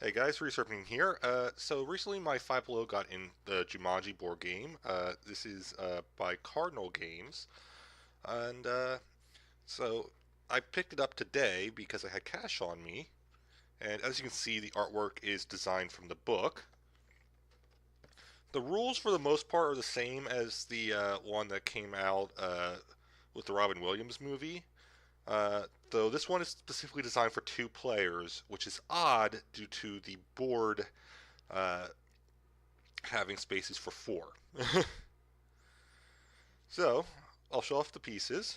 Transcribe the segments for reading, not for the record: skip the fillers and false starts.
Hey guys, Resurfing here. So recently my Five Below got in the Jumanji board game. This is by Cardinal Games, and so I picked it up today because I had cash on me. And as you can see, the artwork is designed from the book. The rules, for the most part, are the same as the one that came out with the Robin Williams movie. Though this one is specifically designed for two players, which is odd due to the board uh, having spaces for four. So, I'll show off the pieces.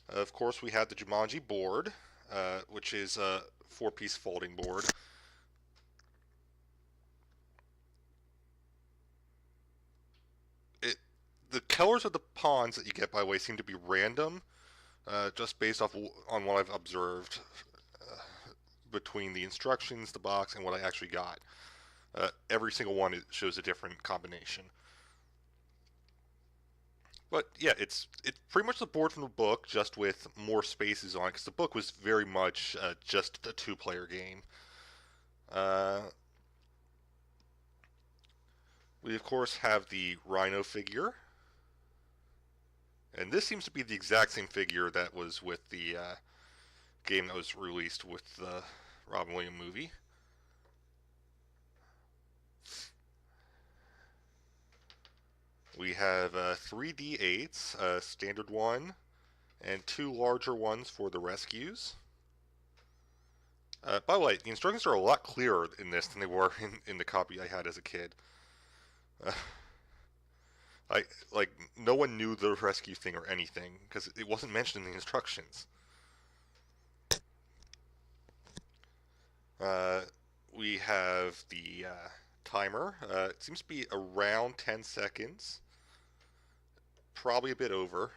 Of course, we have the Jumanji board, which is a four-piece folding board. It, the colors of the pawns that you get, by the way, seem to be random, just based off on what I've observed between the instructions, the box, and what I actually got. Every single one shows a different combination. But yeah, it's pretty much the board from the book, just with more spaces on it, because the book was very much just a two-player game. Uh, we of course have the Rhino figure, and this seems to be the exact same figure that was with the game that was released with the Robin Williams movie. We have 3D8s, a standard one, and two larger ones for the rescues. By the way, the instructions are a lot clearer in this than they were in the copy I had as a kid. Uh, I like no one knew the rescue thing or anything because it wasn't mentioned in the instructions. Uh, we have the timer. It seems to be around 10 seconds, probably a bit over.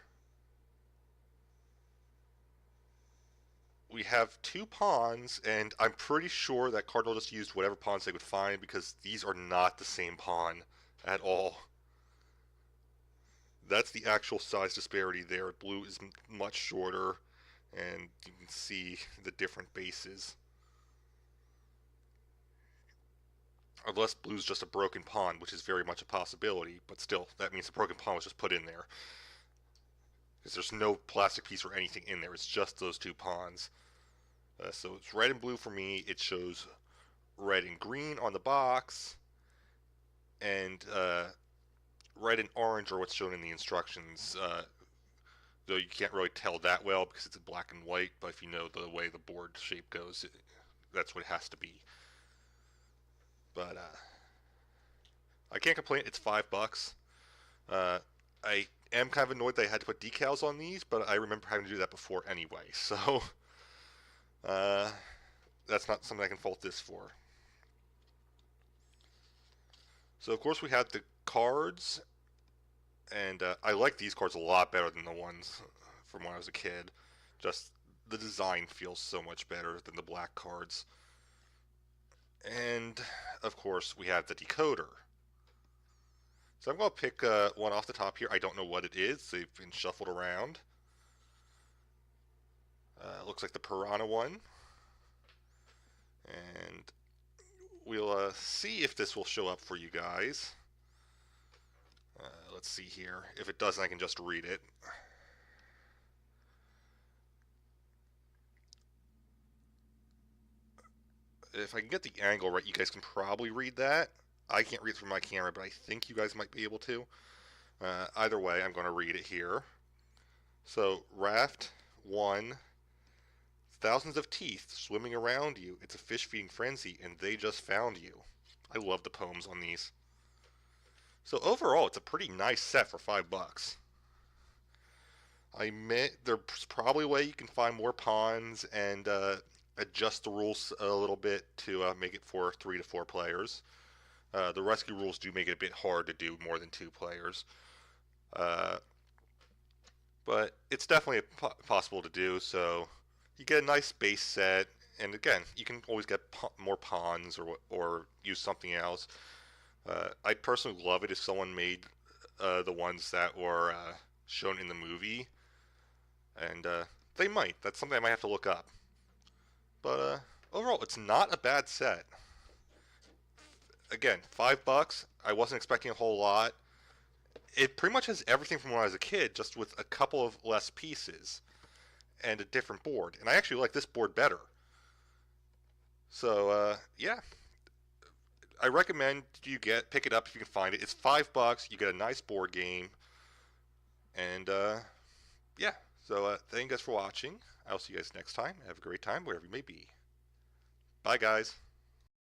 We have two pawns, and I'm pretty sure that Cardinal just used whatever pawns they could find because these are not the same pawn at all. That's the actual size disparity there. Blue is much shorter, and you can see the different bases. Unless blue's just a broken pawn, which is very much a possibility, but still, that means the broken pawn was just put in there. Because there's no plastic piece or anything in there, it's just those two pawns. So it's red and blue for me. It shows red and green on the box, and red and orange are what's shown in the instructions. Though you can't really tell that well because it's black and white, but if you know the way the board shape goes, that's what it has to be. But I can't complain. It's $5. Uh, I am kind of annoyed that I had to put decals on these, but I remember having to do that before anyway. So uh, that's not something I can fault this for. So of course we had the cards, and I like these cards a lot better than the ones from when I was a kid. Just the design feels so much better than the black cards. And of course we have the decoder. So I'm going to pick one off the top here. I don't know what it is. They've been shuffled around. Looks like the Piranha one. And we'll see if this will show up for you guys. Let's see here. If it doesn't, I can just read it. If I can get the angle right, you guys can probably read that. I can't read it through my camera, but I think you guys might be able to. Either way, I'm going to read it here. So, Raft 1. Thousands of teeth swimming around you. It's a fish feeding frenzy, and they just found you. I love the poems on these. So overall, it's a pretty nice set for $5. I admit there's probably a way you can find more pawns and adjust the rules a little bit to make it for 3 to 4 players. The rescue rules do make it a bit hard to do more than 2 players. But it's definitely possible to do, so you get a nice base set, and again, you can always get more pawns or use something else. I'd personally love it if someone made the ones that were shown in the movie, and they might. That's something I might have to look up. But overall, it's not a bad set. again, $5. I wasn't expecting a whole lot. It pretty much has everything from when I was a kid, just with a couple of less pieces and a different board. And I actually like this board better. So yeah, I recommend you pick it up if you can find it. It's $5. You get a nice board game, and yeah. So thank you guys for watching. I'll see you guys next time. Have a great time wherever you may be. Bye, guys.